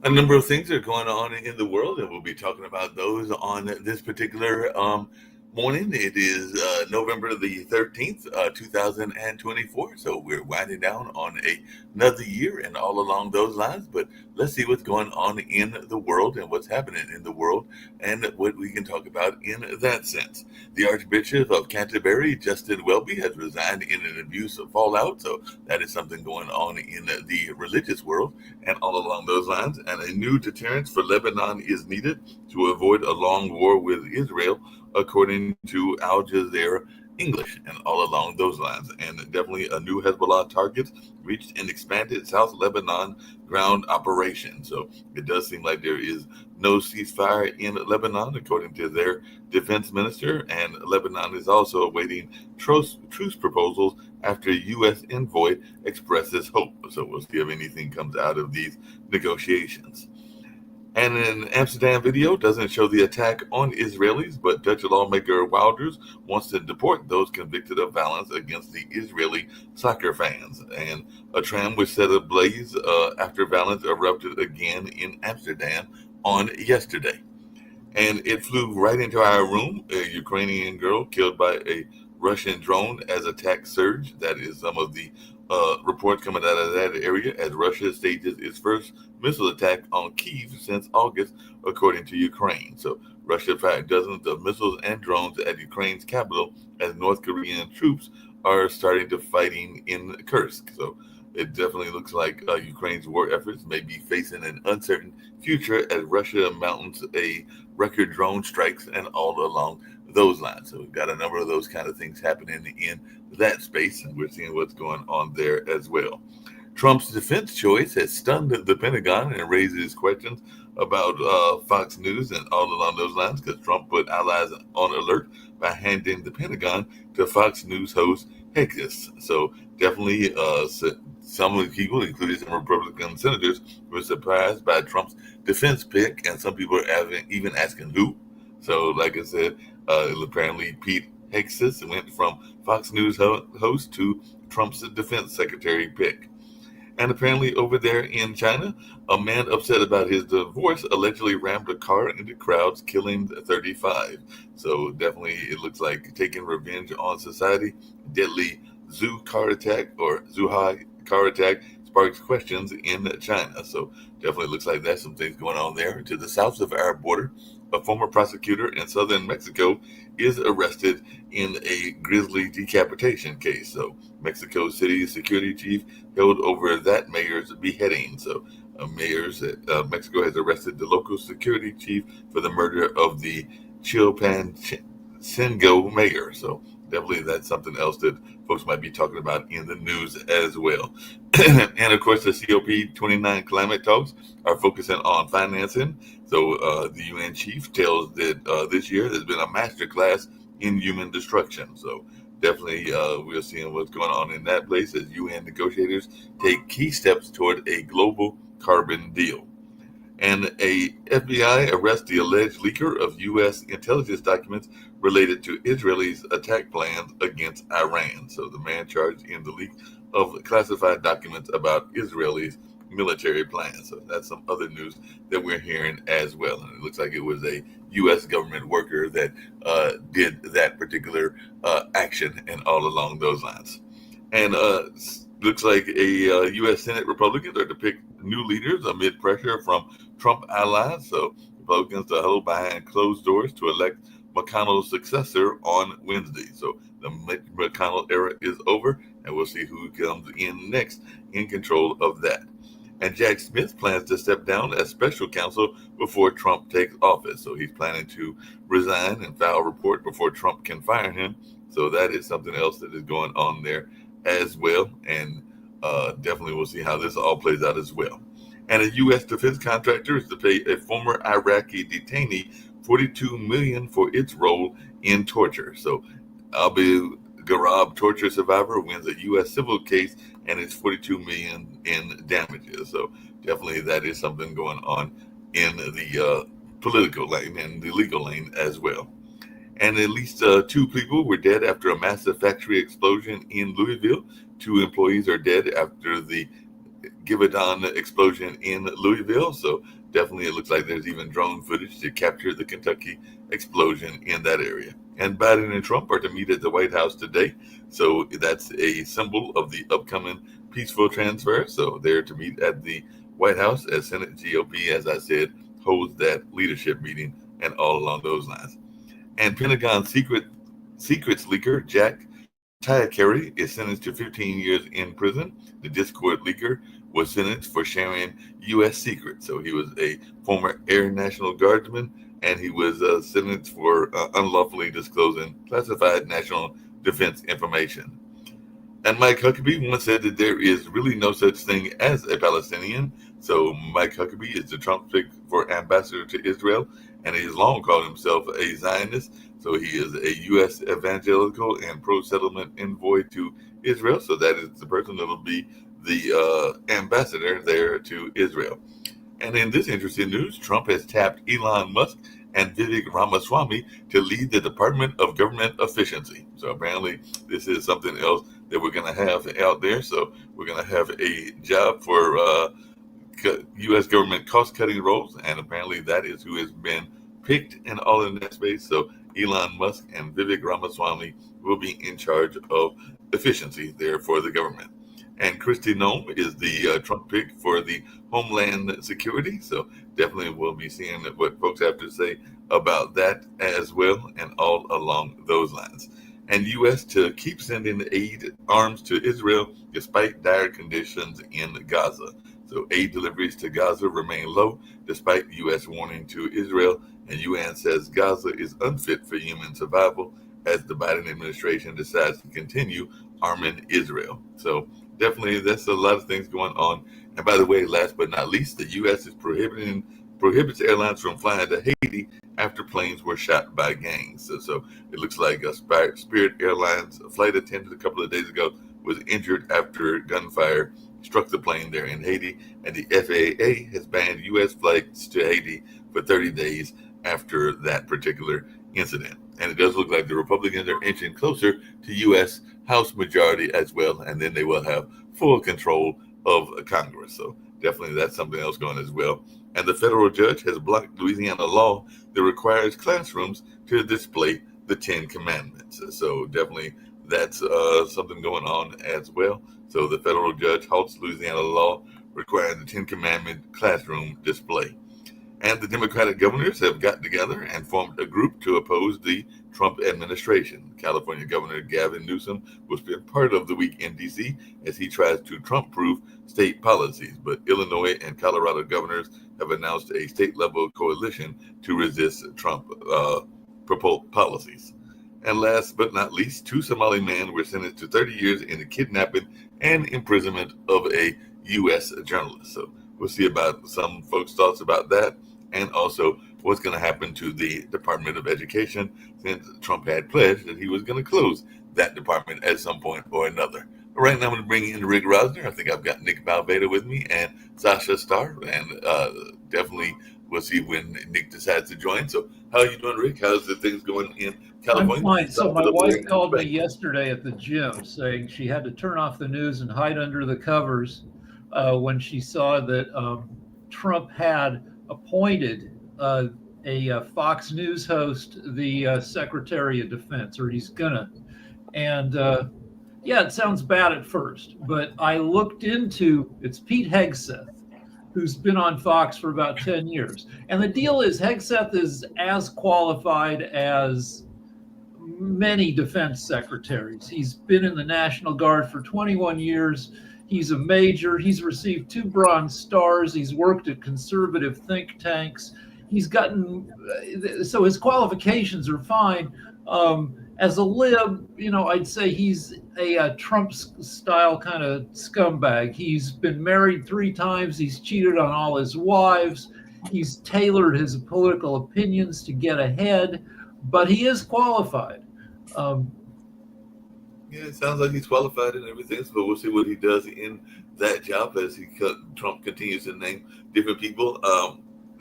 A number of things are going on in the world, and we'll be talking about those on this particular morning. It is November the 13th, 2024. So we're winding down on another year and all along those lines. But let's see what's going on in the world and what's happening in the world and what we can talk about in that sense. The Archbishop of Canterbury, Justin Welby, has resigned in an abuse fallout. So that is something going on in the religious world and all along those lines. And a new deterrence for Lebanon is needed to avoid a long war with Israel, according to Al Jazeera English, and all along those lines. And definitely a new Hezbollah target reached an expanded South Lebanon ground operation. So it does seem like there is no ceasefire in Lebanon, according to their defense minister. And Lebanon is also awaiting truce proposals after U.S. envoy expresses hope. So we'll see if anything comes out of these negotiations. And an Amsterdam video doesn't show the attack on Israelis, but Dutch lawmaker Wilders wants to deport those convicted of violence against the Israeli soccer fans. And a tram was set ablaze after violence erupted again in Amsterdam on yesterday. And it flew right into our room. A Ukrainian girl killed by a Russian drone as attack surged. That is some of the reports coming out of that area as Russia stages its first missile attack on Kyiv since August, according to Ukraine. So Russia fired dozens of missiles and drones at Ukraine's capital as North Korean troops are starting to fighting in Kursk. So it definitely looks like Ukraine's war efforts may be facing an uncertain future as Russia mounts a record drone strikes and all along those lines. So we've got a number of those kind of things happening in that space, and we're seeing what's going on there as well. Trump's defense choice has stunned the Pentagon and raises questions about Fox News and all along those lines, because Trump put allies on alert by handing the Pentagon to Fox News host Hexus. So definitely some of the people, including some Republican senators, were surprised by Trump's defense pick, and some people are even asking who. So like I said, apparently Pete Hexus went from Fox News host to Trump's defense secretary pick. And apparently over there in China, a man upset about his divorce allegedly rammed a car into crowds, killing 35. So definitely it looks like taking revenge on society. Deadly Zhuhai car attack sparks questions in China. So definitely looks like there's some things going on there. To the south of our border, a former prosecutor in southern Mexico is arrested in a grisly decapitation case. So Mexico City security chief held over that mayor's beheading. So Mexico has arrested the local security chief for the murder of the Chilpancingo mayor. So definitely that's something else that folks might be talking about in the news as well. And of course, the COP29 climate talks are focusing on financing. So the UN chief tells that this year there's been a masterclass in human destruction. So definitely we're seeing what's going on in that place as UN negotiators take key steps toward a global carbon deal. And a FBI arrests the alleged leaker of U.S. intelligence documents related to Israel's attack plans against Iran. So the man charged in the leak of classified documents about Israel's military plans. So that's some other news that we're hearing as well. And it looks like it was a U.S. government worker that did that particular action and all along those lines. And looks like a U.S. Senate Republicans are to pick new leaders amid pressure from Trump allies. So Republicans to huddle behind closed doors to elect McConnell's successor on Wednesday. So the McConnell era is over, and we'll see who comes in next in control of that. And Jack Smith plans to step down as special counsel before Trump takes office. So he's planning to resign and file a report before Trump can fire him. So that is something else that is going on there as well. And definitely we'll see how this all plays out as well. And a U.S. defense contractor is to pay a former Iraqi detainee $42 million for its role in torture. So Abu Ghraib, torture survivor, wins a U.S. civil case and it's $42 million in damages. So definitely that is something going on in the political lane and the legal lane as well. And at least 2 people were dead after a massive factory explosion in Louisville. 2 employees are dead after the Givaudan explosion in Louisville. So definitely it looks like there's even drone footage to capture the Kentucky explosion in that area. And Biden and Trump are to meet at the White House today. So that's a symbol of the upcoming peaceful transfer. So they're to meet at the White House as Senate GOP, as I said, holds that leadership meeting and all along those lines. And Pentagon secrets leaker Jack Tyackary is sentenced to 15 years in prison. The Discord leaker was sentenced for sharing U.S. secrets. So he was a former Air National Guardsman, and he was sentenced for unlawfully disclosing classified national defense information. And Mike Huckabee once said that there is really no such thing as a Palestinian. So Mike Huckabee is the Trump pick for ambassador to Israel, and he has long called himself a Zionist. So he is a U.S. evangelical and pro-settlement envoy to Israel. So that is the person that will be the ambassador there to Israel. And in this interesting news, Trump has tapped Elon Musk and Vivek Ramaswamy to lead the Department of Government Efficiency. So apparently this is something else that we're going to have out there. So we're going to have a job for U.S. government cost-cutting roles, and apparently that is who has been picked and all in that space. So Elon Musk and Vivek Ramaswamy will be in charge of efficiency there for the government. And Kristi Noem is the Trump pick for the Homeland Security. So definitely we'll be seeing what folks have to say about that as well, and all along those lines. And U.S. to keep sending aid arms to Israel despite dire conditions in Gaza. So aid deliveries to Gaza remain low despite U.S. warning to Israel, and UN says Gaza is unfit for human survival as the Biden administration decides to continue arming Israel. So definitely that's a lot of things going on. And by the way, last but not least, the U.S. is prohibits airlines from flying to Haiti after planes were shot by gangs. So it looks like a Spirit Airlines flight attendant a couple of days ago was injured after gunfire struck the plane there in Haiti, and the FAA has banned U.S. flights to Haiti for 30 days after that particular incident. And it does look like the Republicans are inching closer to U.S. House majority as well, and then they will have full control of Congress. So definitely that's something else going as well. And the federal judge has blocked Louisiana law that requires classrooms to display the Ten Commandments. So definitely that's something going on as well. So the federal judge halts Louisiana law requiring the Ten Commandment classroom display. And the Democratic governors have gotten together and formed a group to oppose the Trump administration. California Governor Gavin Newsom will spend part of the week in D.C. as he tries to Trump-proof state policies. But Illinois and Colorado governors have announced a state-level coalition to resist Trump proposed policies. And last but not least, 2 Somali men were sentenced to 30 years in the kidnapping and imprisonment of a U.S. journalist. So we'll see about some folks' thoughts about that, and also what's going to happen to the Department of Education, since Trump had pledged that he was going to close that department at some point or another. All right, now I'm going to bring in Rick Rosner. I think I've got Nick Valveda with me and Sasha Starr, and definitely we'll see when Nick decides to join. So how are you doing, Rick? How's the things going in California? I'm fine. So my wife called me yesterday at the gym saying she had to turn off the news and hide under the covers when she saw that Trump had appointed a Fox News host the Secretary of Defense, or he's gonna. And yeah, it sounds bad at first, but I looked into it's Pete Hegseth, who's been on Fox for about 10 years. And the deal is Hegseth is as qualified as many defense secretaries. He's been in the National Guard for 21 years. He's a major. He's received 2 Bronze Stars. He's worked at conservative think tanks. He's gotten, so his qualifications are fine. As a lib, I'd say he's a Trump-style kind of scumbag. He's been married 3 times. He's cheated on all his wives. He's tailored his political opinions to get ahead, but he is qualified. Yeah, it sounds like he's qualified and everything, but we'll see what he does in that job as Trump continues to name different people.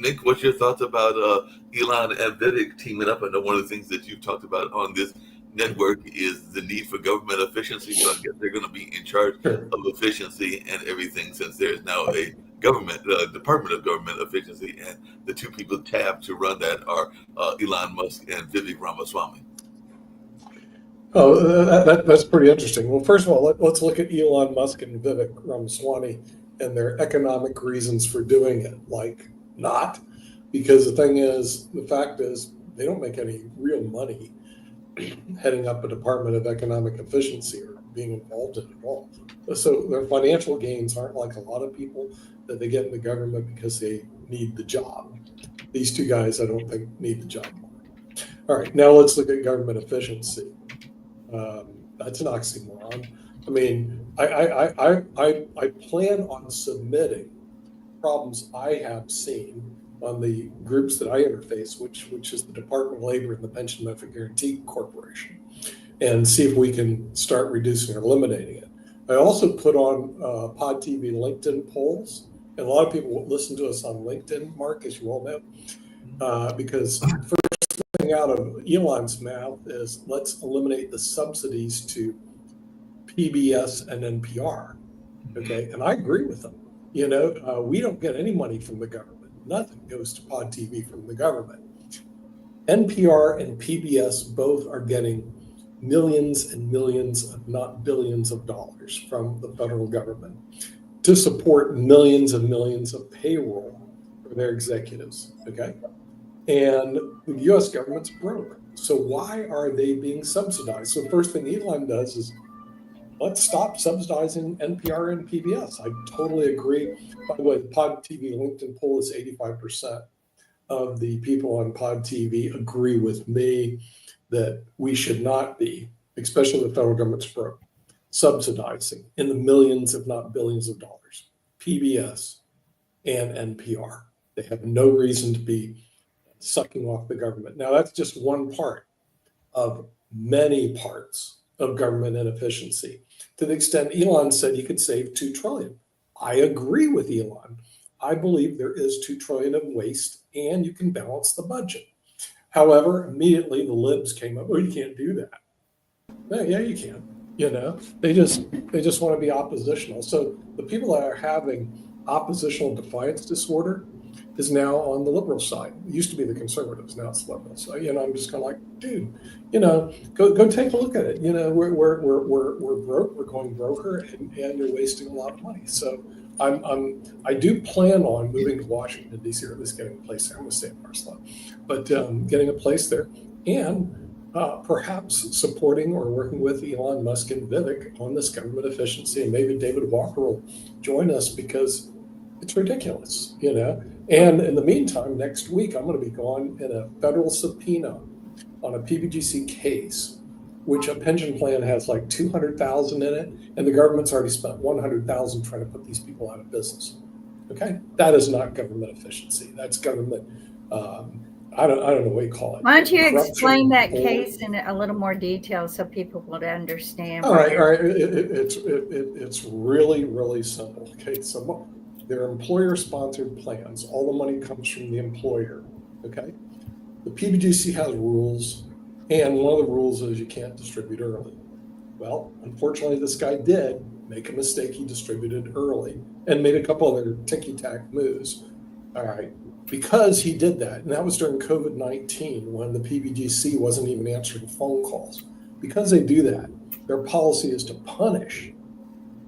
Nick, what's your thoughts about Elon and Vivek teaming up? I know one of the things that you've talked about on this network is the need for government efficiency. So I guess they're going to be in charge of efficiency and everything, since there's now a government, Department of Government Efficiency, and the two people tabbed to run that are Elon Musk and Vivek Ramaswamy. Oh, that's pretty interesting. Well, first of all, let's look at Elon Musk and Vivek Ramaswamy and their economic reasons for doing it. Like, not, because the fact is, they don't make any real money heading up a Department of Economic Efficiency or being involved in it at all. So their financial gains aren't like a lot of people that they get in the government because they need the job. These two guys, I don't think, need the job. All right, now let's look at government efficiency. That's an oxymoron. I mean, I plan on submitting problems I have seen on the groups that I interface, which is the Department of Labor and the Pension Benefit Guaranty Corporation, and see if we can start reducing or eliminating it. I also put on Pod TV LinkedIn polls, and a lot of people listen to us on LinkedIn, Mark, as you all know, because first thing out of Elon's mouth is let's eliminate the subsidies to PBS and NPR. Okay, and I agree with them. We don't get any money from the government. Nothing goes to Pod TV from the government. NPR and PBS both are getting millions and millions, if not billions of dollars from the federal government to support millions and millions of payroll for their executives, okay? And the US government's broke. So why are they being subsidized? So the first thing Elon does is let's stop subsidizing NPR and PBS. I totally agree. By the way, the Pod TV LinkedIn poll is 85% of the people on Pod TV agree with me that we should not be, especially the federal government's broke, subsidizing in the millions, if not billions of dollars, PBS and NPR. They have no reason to be sucking off the government. Now, that's just one part of many parts of government inefficiency. To the extent Elon said he could save $2 trillion. I agree with Elon. I believe there is $2 trillion of waste and you can balance the budget. However, immediately the libs came up, oh, you can't do that. Yeah, you can. They just want to be oppositional. So the people that are having oppositional defiance disorder is now on the liberal side. It used to be the conservatives, now it's liberals. So, I'm just kind of like, dude, go take a look at it. We're broke, we're going broker, and you're wasting a lot of money. So I do plan on moving to Washington D.C. or at least getting a place there. I'm going to stay in Barcelona, but getting a place there and perhaps supporting or working with Elon Musk and Vivek on this government efficiency, and maybe David Walker will join us because it's ridiculous, And in the meantime, next week, I'm going to be going in a federal subpoena on a PBGC case, which a pension plan has like 200,000 in it, and the government's already spent 100,000 trying to put these people out of business. Okay, that is not government efficiency. That's government. I don't know what you call it. Why don't you explain that case in a little more detail so people would understand? All right. It's really, really simple. Okay, so they're employer-sponsored plans. All the money comes from the employer, okay? The PBGC has rules, and one of the rules is you can't distribute early. Well, unfortunately, this guy did make a mistake. He distributed early and made a couple other ticky-tack moves, all right? Because he did that, and that was during COVID-19 when the PBGC wasn't even answering phone calls. Because they do that, their policy is to punish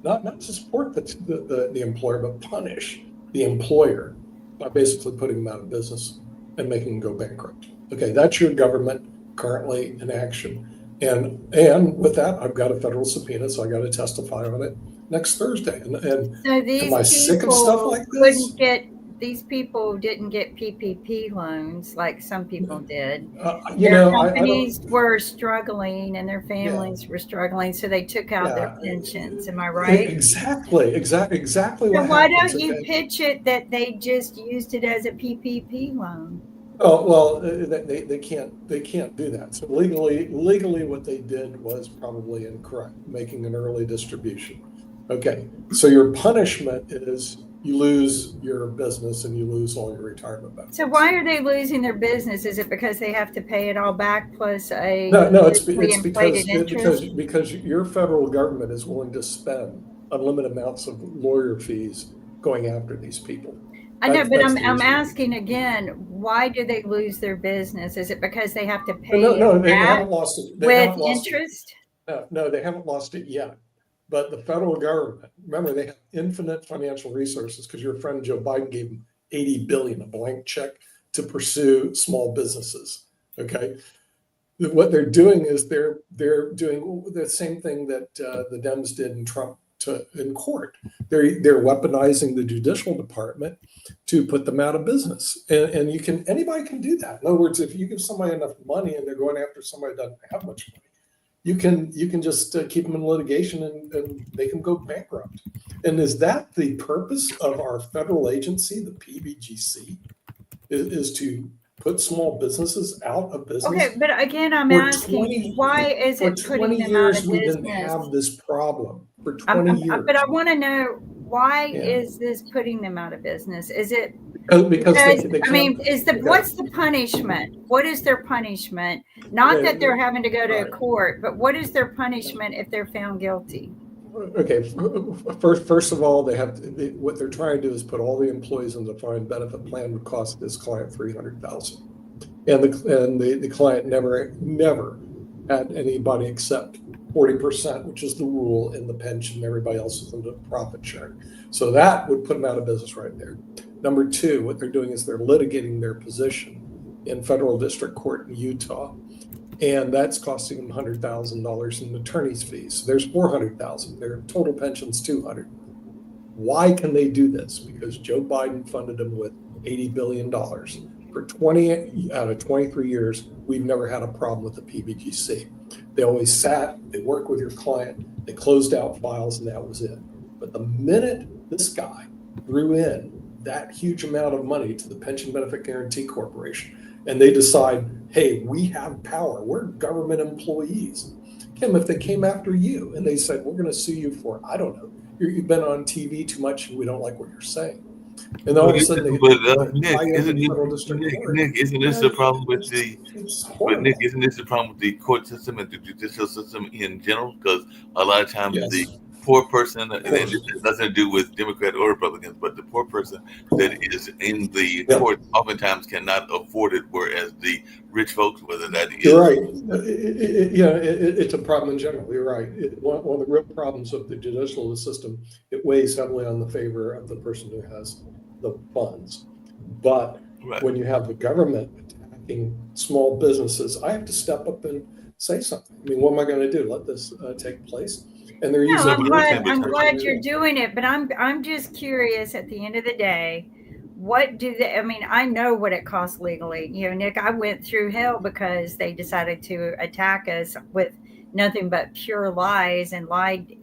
not to support the employer, but punish the employer by basically putting them out of business and making them go bankrupt. Okay, that's your government currently in action. And with that, I've got a federal subpoena, so I got to testify on it next Thursday. And so these am I sick of stuff like this? These people didn't get PPP loans like some people did. Their companies were struggling and their families were struggling, so they took out their pensions. Am I right? Exactly. So why don't you pitch it that they just used it as a PPP loan? Oh, well, they can't do that. So legally, what they did was probably incorrect, making an early distribution. Okay, so your punishment is you lose your business and you lose all your retirement benefits. So why are they losing their business? Is it because they have to pay it all back plus it's because your federal government is willing to spend unlimited amounts of lawyer fees going after these people. I know, but That's I'm the issue. asking again, why do they lose their business? Is it because they have to pay No, it they back haven't lost it. They with haven't lost it. interest? No, they haven't lost it yet. But the federal government, remember, they have infinite financial resources because your friend Joe Biden gave them $80 billion, a blank check to pursue small businesses. Okay, what they're doing is they're doing the same thing that the Dems did in Trump in court. They're weaponizing the judicial department to put them out of business, and anybody can do that. In other words, if you give somebody enough money and they're going after somebody that doesn't have much money, you can just keep them in litigation and they can go bankrupt. And is that the purpose of our federal agency, the PBGC, is to put small businesses out of business? Okay, but again, I'm For asking, 20 why is For it putting 20 them out years, of we business? didn't have this problem. For 20 years. But I want to know, why Yeah. is this putting them out of business? Is it Because they I mean, can't. what's the punishment? What is their punishment? Not that they're having to go to Right. court, but what is their punishment if they're found guilty? Okay, first of all, what they're trying to do is put all the employees in the defined benefit plan would cost this client $300,000, and the client never had anybody except 40%, which is the rule in the pension. Everybody else is in the profit sharing, so that would put them out of business right there. Number two, what they're doing is they're litigating their position in federal district court in Utah. And that's costing them $100,000 in attorney's fees. So there's $400,000. Their total pension's $200,000. Why can they do this? Because Joe Biden funded them with $80 billion. For 20 out of 23 years, we've never had a problem with the PBGC. They always sat, they worked with your client, they closed out files, and that was it. But the minute this guy threw in that huge amount of money to the Pension Benefit Guaranty Corporation, and they decide, hey, we have power, we're government employees. Kim, if they came after you and they said, we're going to sue you for, I don't know, you've been on TV too much and we don't like what you're saying. And all of a sudden, Nick, isn't this the problem with Nick, isn't this the problem with the court system and the judicial system in general? Because a lot of times the poor person, and it has nothing to do with Democrat or Republicans, but the poor person that is in the court oftentimes cannot afford it, whereas the rich folks, whether that is... You're right. It's a problem in general. You're right. One of the real problems of the judicial system, it weighs heavily on the favor of the person who has the funds. But when you have the government attacking small businesses, I have to step up and say something. I mean, what am I going to do? Let this take place? And they're using. I'm glad you're doing it, but I'm just curious. At the end of the day, what do they? I mean, I know what it costs legally. You know, Nick, I went through hell because they decided to attack us with nothing but pure lies and lied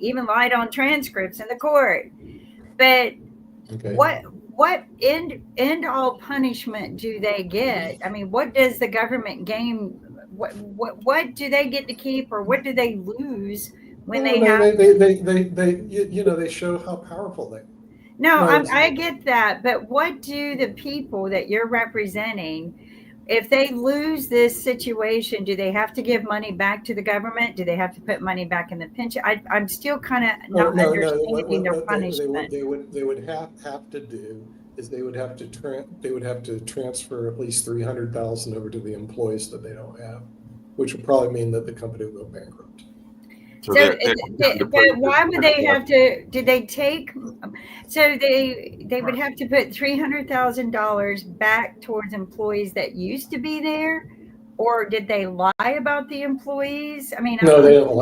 on transcripts in the court. But what end all punishment do they get? I mean, what does the government gain? What do they get to keep, or what do they lose? When they show how powerful they are. I get that, but what do the people that you're representing, if they lose this situation, do they have to give money back to the government? Do they have to put money back in the pension? I'm still kind of not understanding their punishment. They would have to do is they would have to transfer at least $300,000 over to the employees that they don't have, which would probably mean that the company will go bankrupt. But why would they have to? Did they take? So they would have to put $300,000 back towards employees that used to be there, or did they lie about the employees? I mean, no, they didn't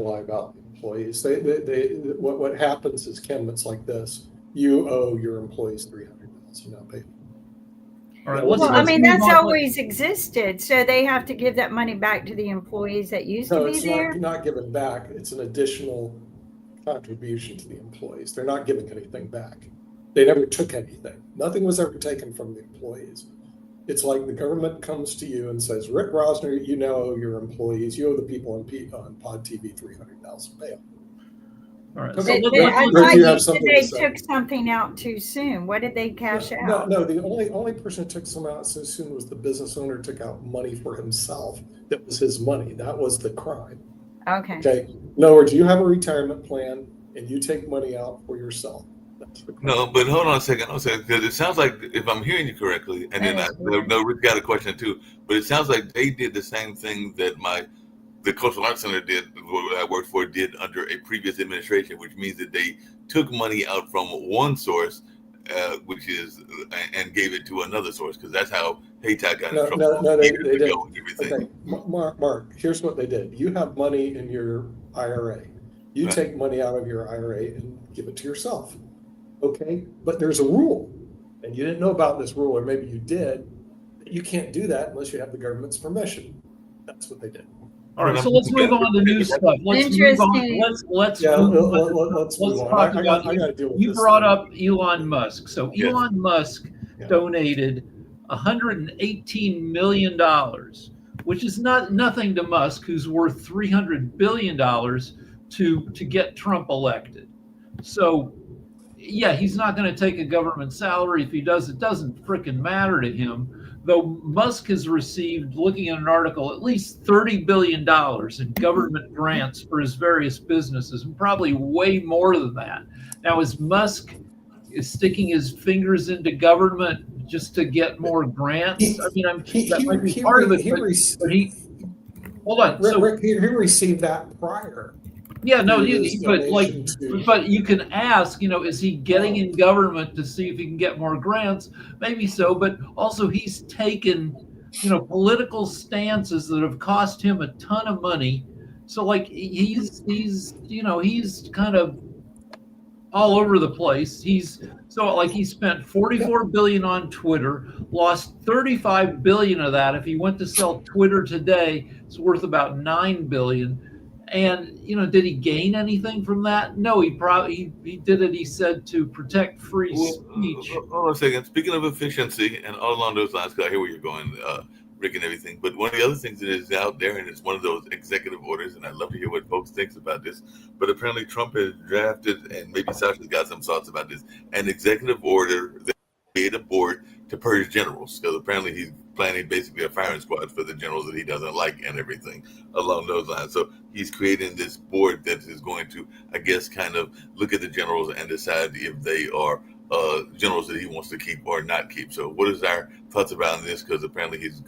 lie about the employees. What happens is, Kim, it's like this: you owe your employees $300,000, not pay. All right, well, I mean, that's always existed. So they have to give that money back to the employees that used to be there? No, it's not given back. It's an additional contribution to the employees. They're not giving anything back. They never took anything. Nothing was ever taken from the employees. It's like the government comes to you and says, Rick Rosner, you know your employees, you owe the people on Pod TV $300,000 bail. All right. They took something out too soon. What did they cash out? No, the only person who took some out so soon was the business owner. Took out money for himself. That was his money. That was the crime. Okay. In other words, you have a retirement plan and you take money out for yourself. That's the question. No, but hold on a second. Because it sounds like, if I'm hearing you correctly, and then Rick got a question too, but it sounds like they did the same thing that the Cultural Arts Center did, what I worked for, did under a previous administration, which means that they took money out from one source, and gave it to another source, because that's how Haytag got in trouble they years didn't. ago and everything. Okay, Mark, here's what they did. You have money in your IRA. You Right. take money out of your IRA and give it to yourself. Okay, but there's a rule, and you didn't know about this rule, or maybe you did. You can't do that unless you have the government's permission. That's what they did. All right, so let's move on to new stuff. Let's move on. Interesting. Let's Yeah, move on. let's move on. talk I about. got to deal with You this brought thing. up Elon Musk. So Yes. Elon Musk Yeah. donated $118 million, which is nothing to Musk, who's worth $300 billion to get Trump elected. So, yeah, he's not going to take a government salary. If he does, it doesn't frickin' matter to him. Though Musk has received, looking at an article, at least $30 billion in government grants for his various businesses, and probably way more than that. Now, is Musk sticking his fingers into government just to get more grants? I mean, that might be part of it, but he, hold on. Rick, he received that prior. Yeah, no, His but like, donation to- but you can ask, is he getting in government to see if he can get more grants? Maybe so, but also he's taken, political stances that have cost him a ton of money. So like he's kind of all over the place. He spent $44 billion on Twitter, lost $35 billion of that. If he went to sell Twitter today, it's worth about $9 billion. And did he gain anything from that? No, he did it. He said to protect free speech. Hold on a second. Speaking of efficiency and all along those lines, because I hear where you're going, Rick, and everything. But one of the other things that is out there, and it's one of those executive orders, and I'd love to hear what folks think about this. But apparently, Trump has drafted, and maybe Sasha's got some thoughts about this, an executive order that create a board to purge generals, because apparently he's planning basically a firing squad for the generals that he doesn't like and everything along those lines. So he's creating this board that is going to, I guess, kind of look at the generals and decide if they are generals that he wants to keep or not keep. So what is our thoughts about this? Because apparently he's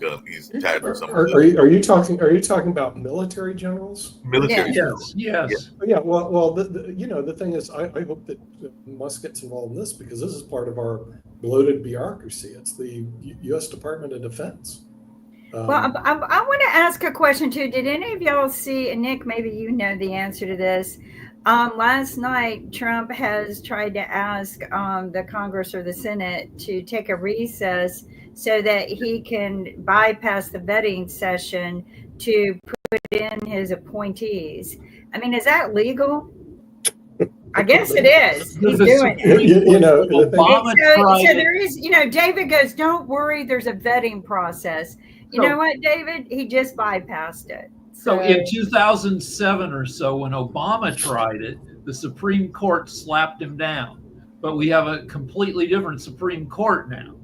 tied with some of Are you talking about military generals? military Yeah. generals. Yes. Yeah, well, the thing is, I hope that Musk gets involved in this, because this is part of our bloated bureaucracy. It's the U.S. Department of Defense. Well, I want to ask a question too. Did any of y'all see, and Nick, maybe you know the answer to this. Last night, Trump has tried to ask the Congress or the Senate to take a recess so that he can bypass the vetting session to put in his appointees. I mean, is that legal? I guess it is. He's doing it. Obama So tried it. there is, David goes, don't worry, there's a vetting process. You know what, David? He just bypassed it. So in 2007 or so, when Obama tried it, the Supreme Court slapped him down. But we have a completely different Supreme Court now.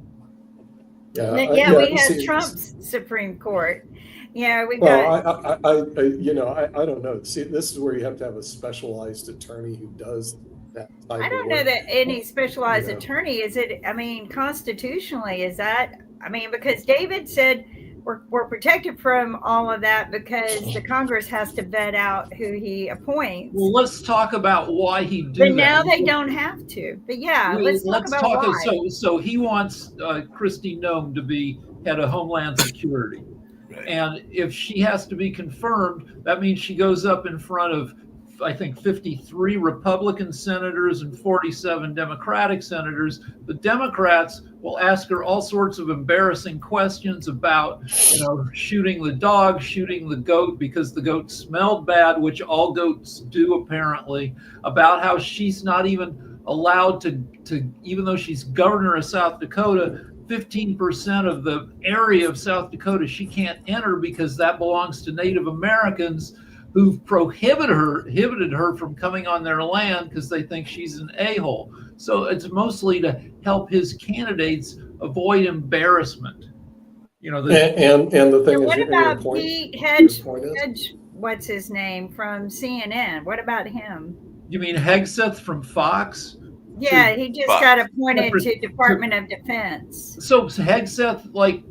We had Trump's Supreme Court. Yeah, we got. Well, I don't know. See, this is where you have to have a specialized attorney who does that type I of don't know work. that any specialized attorney is it. I mean, constitutionally, is that? I mean, because David said we're protected from all of that because the Congress has to vet out who he appoints. Well, let's talk about why he did But that. now they don't have to. But yeah, let's talk about why. So he wants Kristi Noem to be head of Homeland Security. Right. And if she has to be confirmed, that means she goes up in front of, I think, 53 Republican senators and 47 Democratic senators. The Democrats will ask her all sorts of embarrassing questions about, shooting the dog, shooting the goat because the goat smelled bad, which all goats do apparently, about how she's not even allowed to even though she's governor of South Dakota, 15% of the area of South Dakota she can't enter because that belongs to Native Americans who've prohibited her from coming on their land because they think she's an a-hole. So it's mostly to help his candidates avoid embarrassment. And the thing is, what about Pete Hedge? is, What's his name from CNN? What about him? You mean Hegseth from Fox? Yeah, he just Fox. got appointed to Department of Defense. So Hegseth, like,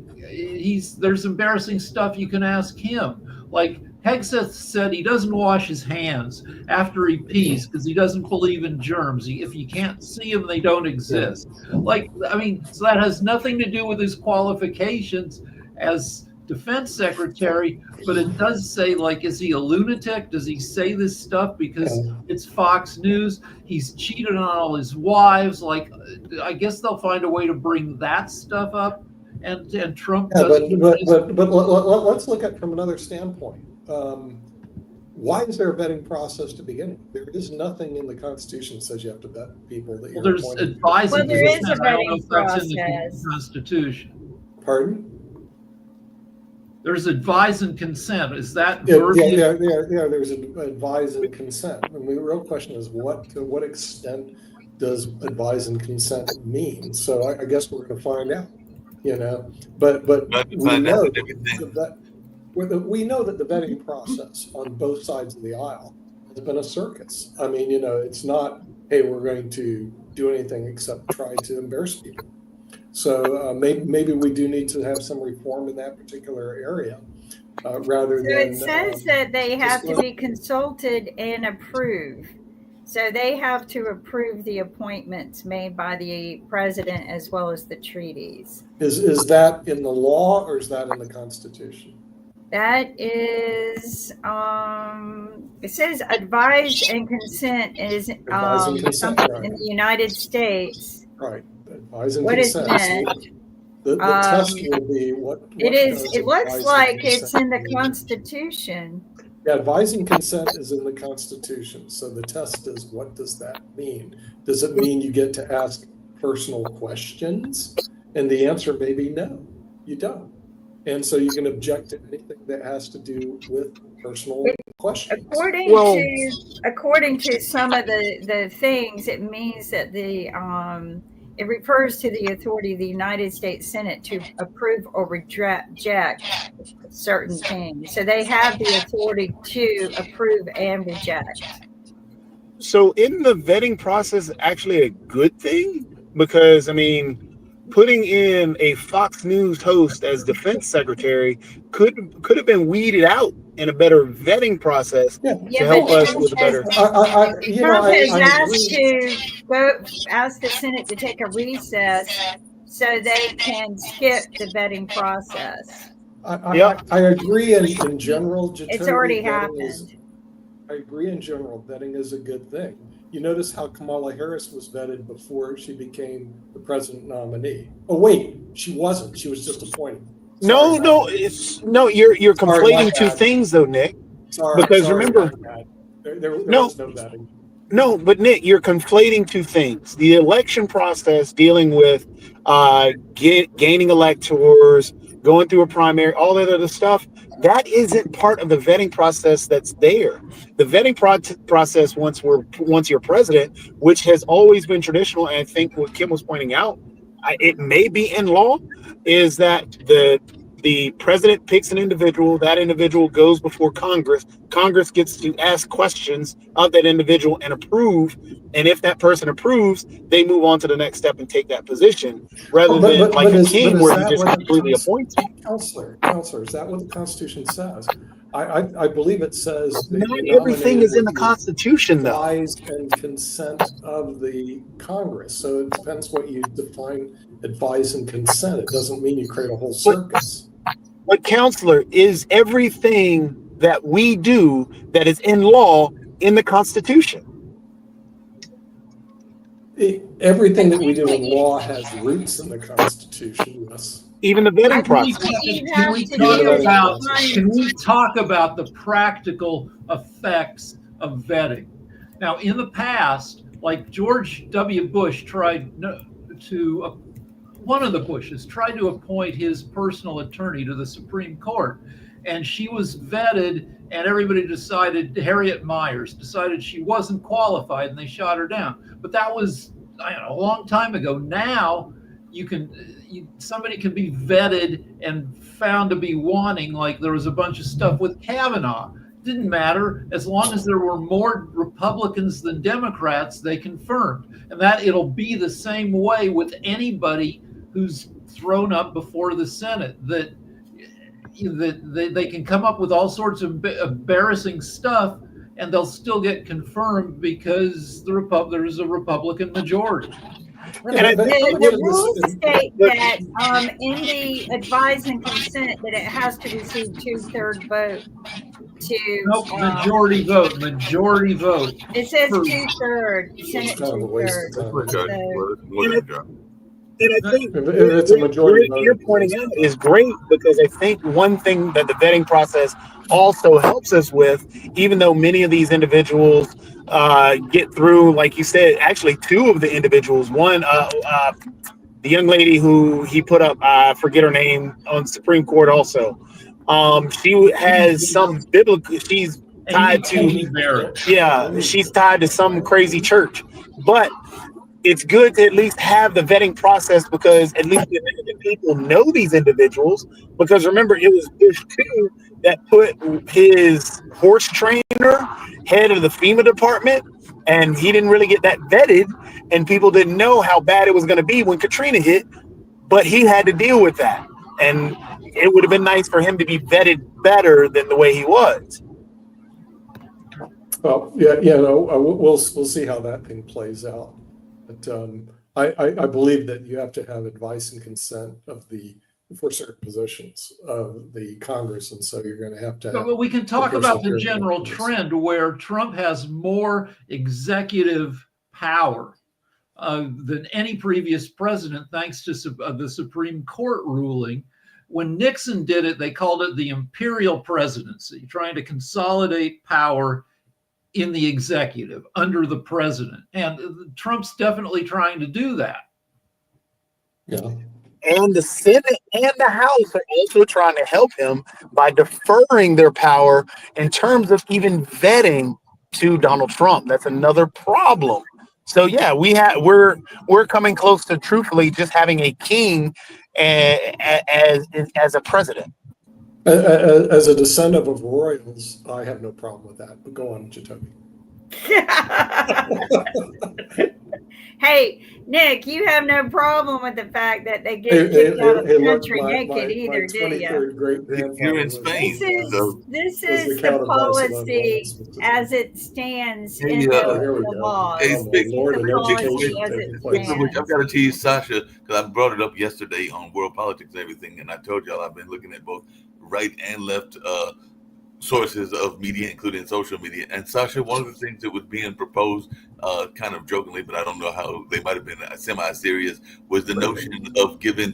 there's embarrassing stuff you can ask him. Like, Hegseth said he doesn't wash his hands after he pees because he doesn't believe in germs. If you can't see them, they don't exist. Like, I mean, so that has nothing to do with his qualifications as defense secretary, but it does say, like, is he a lunatic? Does he say this stuff because it's Fox News? He's cheated on all his wives. Like, I guess they'll find a way to bring that stuff up. And Trump doesn't. But let's look at it from another standpoint. Why is there a vetting process to begin with? There is nothing in the Constitution that says you have to vet people that you're there's appointed. advising. Well, there is a consent. I don't know vetting if that's in the process. Constitution. Pardon? There's advise and consent. Is that Yeah, verbiage? there's advise and consent. And the real question is, to what extent does advise and consent mean? So I guess we're going to find out. But we know that the vetting process on both sides of the aisle has been a circus. I mean, it's not, hey, we're going to do anything except try to embarrass people. So maybe we do need to have some reform in that particular area, rather than. So it says that they have to be consulted and approve. So they have to approve the appointments made by the president as well as the treaties. Is that in the law or is that in the Constitution? That is, it says advise and consent is Advise and consent, something right. in the United States. Right. Advise and What is consent. that? The test will be what It is. does It looks advise like and it's consent in the mean? Constitution. Yeah, advise and consent is in the Constitution. So the test is, what does that mean? Does it mean you get to ask personal questions? And the answer may be no, you don't. And so you can object to anything that has to do with personal questions. According to some of the things, it means that it refers to the authority of the United States Senate to approve or reject certain things. So they have the authority to approve and reject. So isn't the vetting process actually a good thing? Because, I mean, putting in a Fox News host as defense secretary could have been weeded out in a better vetting process to help us with a better. Trump has asked the Senate to take a recess so they can skip the vetting process. I agree in general. It's already happened. I agree in general. Vetting is a good thing. You notice how Kamala Harris was vetted before she became the president nominee. Oh wait, she wasn't. She was just appointed. Sorry, you're conflating two things though, Nick. Because remember, there was no vetting. No, but Nick, you're conflating two things. The election process dealing with gaining electors, going through a primary, all that other stuff, that isn't part of the vetting process that's there. The vetting process once you're president, which has always been traditional, and I think what Kim was pointing out, it may be in law, is that the president picks an individual, that individual goes before Congress, Congress gets to ask questions of that individual and approve, and if that person approves, they move on to the next step and take that position, rather than like a king where he just completely appoints. Counselor, is that what the Constitution says? I believe it says not everything is in the Constitution, though. Advise and consent of the Congress. So it depends what you define advise and consent. It doesn't mean you create a whole circus. But counselor, is everything that we do that is in law in the Constitution? Everything that we do in law has roots in the Constitution, yes. Even the vetting process. Can we talk about the practical effects of vetting? Now, in the past, like George W. Bush one of the Bushes tried to appoint his personal attorney to the Supreme Court, and she was vetted, and everybody decided, Harriet Miers decided she wasn't qualified, and they shot her down. But that was, a long time ago. Now, somebody can be vetted and found to be wanting, like there was a bunch of stuff with Kavanaugh. didn't matter. As long as there were more Republicans than Democrats, they confirmed. And that it'll be the same way with anybody who's thrown up before the Senate, that they can come up with all sorts of embarrassing stuff and they'll still get confirmed because there's a Republican majority. The rules state that in the advise and consent that it has to receive 2/3 vote to majority vote. It says For- 2/3, Senate kind of a waste of 2/3. time. Okay, well, it's more than a job. And I think If it's a majority what vote, you're pointing out is great, because I think one thing that the vetting process also helps us with, even though many of these individuals get through, like you said, actually two of the individuals, one, the young lady who he put up, I forget her name, on Supreme Court also. She has some biblical, she's tied Amy to, Barrett. yeah, she's tied to some crazy church. But it's good to at least have the vetting process, because at least the people know these individuals. Because remember, it was Bush too that put his horse trainer head of the FEMA department, and he didn't really get that vetted, and people didn't know how bad it was going to be when Katrina hit, but he had to deal with that. And it would have been nice for him to be vetted better than the way he was. Well, we'll see how that thing plays out. But I believe that you have to have advice and consent for certain positions of the Congress, and so you're going to have to have. But we can talk the about the personal general characteristics. trend where Trump has more executive power than any previous president, thanks to the Supreme Court ruling. When Nixon did it, they called it the imperial presidency, trying to consolidate power in the executive under the president. And Trump's definitely trying to do that. Yeah. And the Senate and the House are also trying to help him by deferring their power in terms of even vetting to Donald Trump. That's another problem. So yeah, we're coming close to truthfully just having a king as a president. As a descendant of royals, I have no problem with that. But go on, Jacoby. Hey, Nick, you have no problem with the fact that they get kicked out of the country naked either, do you? You're in Spain. This is the policy as it stands in the law. Hey, This is the policy as it stands. I've got to tell you, Sasha, because I brought it up yesterday on World Politics and everything, and I told y'all I've been looking at both right and left sources of media, including social media. And Sasha, one of the things that was being proposed, kind of jokingly, but I don't know how they might have been semi-serious, was the notion of giving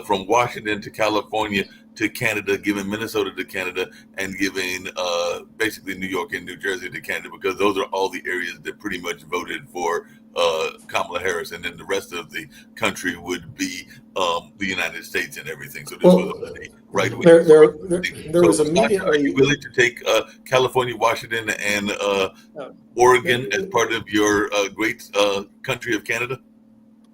from Washington to California to Canada, giving Minnesota to Canada, and giving basically New York and New Jersey to Canada, because those are all the areas that pretty much voted for Kamala Harris, and then the rest of the country would be the United States and everything. So this was a right wing. There was immediately. Are you willing to take California, Washington, and Oregon as part of your great country of Canada?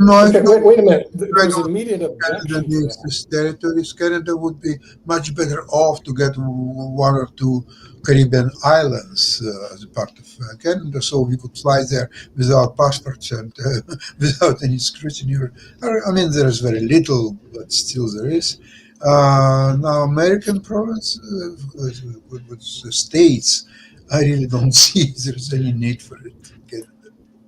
No, Okay, wait a minute. There Right. was immediate Canada objection. needs these territories. Canada would be much better off to get one or two Caribbean islands as a part of Canada, so we could fly there without passports and without any scrutiny. I mean, there is very little, but still there is. Now, American province with the states, I really don't see there's any need for it.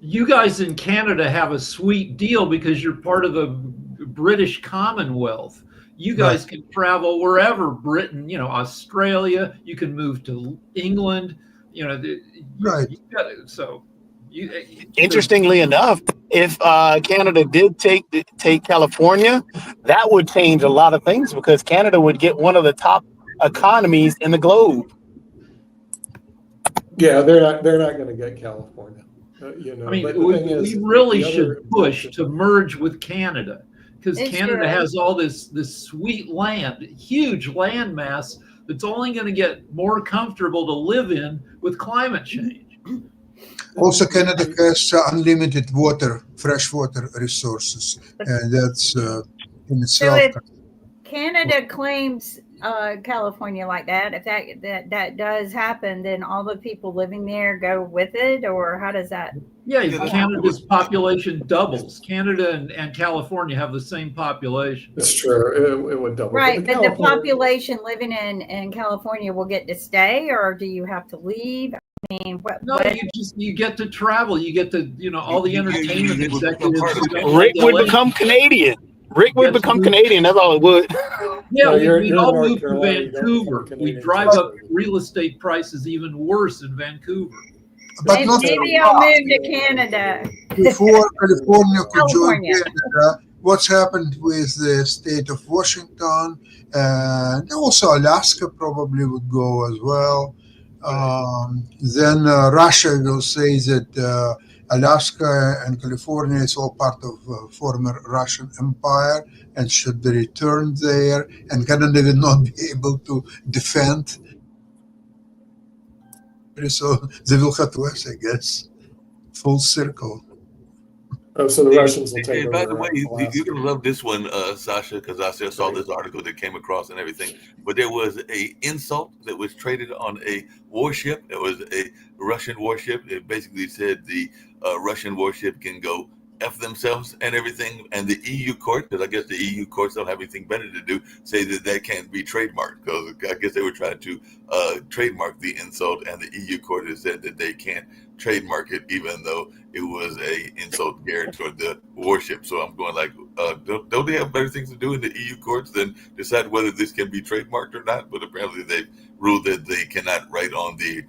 You guys in Canada have a sweet deal because you're part of the British Commonwealth. You guys can travel wherever, Britain, Australia, you can move to England, Right. Interestingly enough, if Canada did take California, that would change a lot of things, because Canada would get one of the top economies in the globe. Yeah, they're not going to get California. I mean, but the thing is, we really the other should push objection- to merge with Canada, because It Canada should. has all this sweet land, huge land mass that's only going to get more comfortable to live in with climate change. Also, Canada has unlimited water, freshwater resources, and that's in So itself. if Canada claims California like that? If that does happen, then all the people living there go with it, or how does that? Yeah, Canada's population doubles. Canada and California have the same population. It's true. It would double. Right, but the California- population living in California will get to stay, or do you have to leave? I mean, what? No, you get to travel. You get to all the entertainment executives. Rick would become Canadian. Rick would become Canadian. That's all it would. Yeah, No, you're we'd in all North move to Carolina, you don't Vancouver. become We Canadian drive up citizen. real estate prices even worse in Vancouver. But not Maybe I'll move to Canada. before California could California. join Canada. What's happened with the state of Washington, and also Alaska probably would go as well. Then Russia will say that Alaska and California is all part of former Russian Empire and should be returned there, and Canada will not be able to defend. So they will have to us, I guess. Full circle. Oh, so the Russians will And take over. by the way, Alaska. you're gonna love this one, Sasha, because I saw Right. this article that came across and everything. But there was a insult that was traded on a warship. It was a Russian warship. It basically said the Russian warship can go F themselves and everything. And the EU court, because I guess the EU courts don't have anything better to do, say that can't be trademarked. Because I guess they were trying to trademark the insult, and the EU court has said that they can't trademark it, even though it was a insult geared toward the warship. So I'm going like, don't they have better things to do in the EU courts than decide whether this can be trademarked or not? But apparently they've ruled that they cannot write on the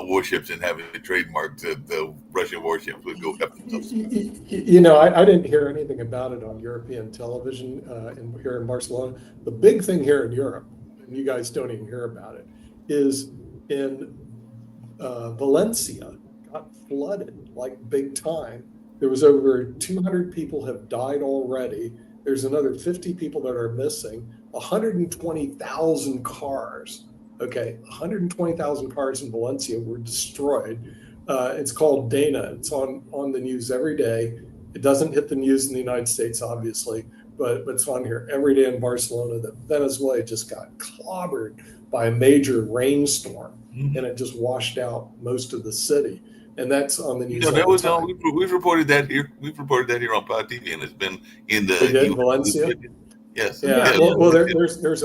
warships and have it trademarked. The Russian warships would go F themselves. I didn't hear anything about it on European television here in Barcelona. The big thing here in Europe, and you guys don't even hear about it, is in Valencia got flooded like big time. There was over 200 people have died already. There's another 50 people that are missing. 120,000 cars. Okay, 120,000 cars in Valencia were destroyed. It's called Dana. It's on the news every day. It doesn't hit the news in the United States, obviously, but it's on here every day in Barcelona that Venezuela just got clobbered by a major rainstorm, and it just washed out most of the city. And that's on the news. That was on. We've reported that here. We've reported that here on Pod TV, and it's been in the We did, Valencia? Yes. Yeah. Well, there's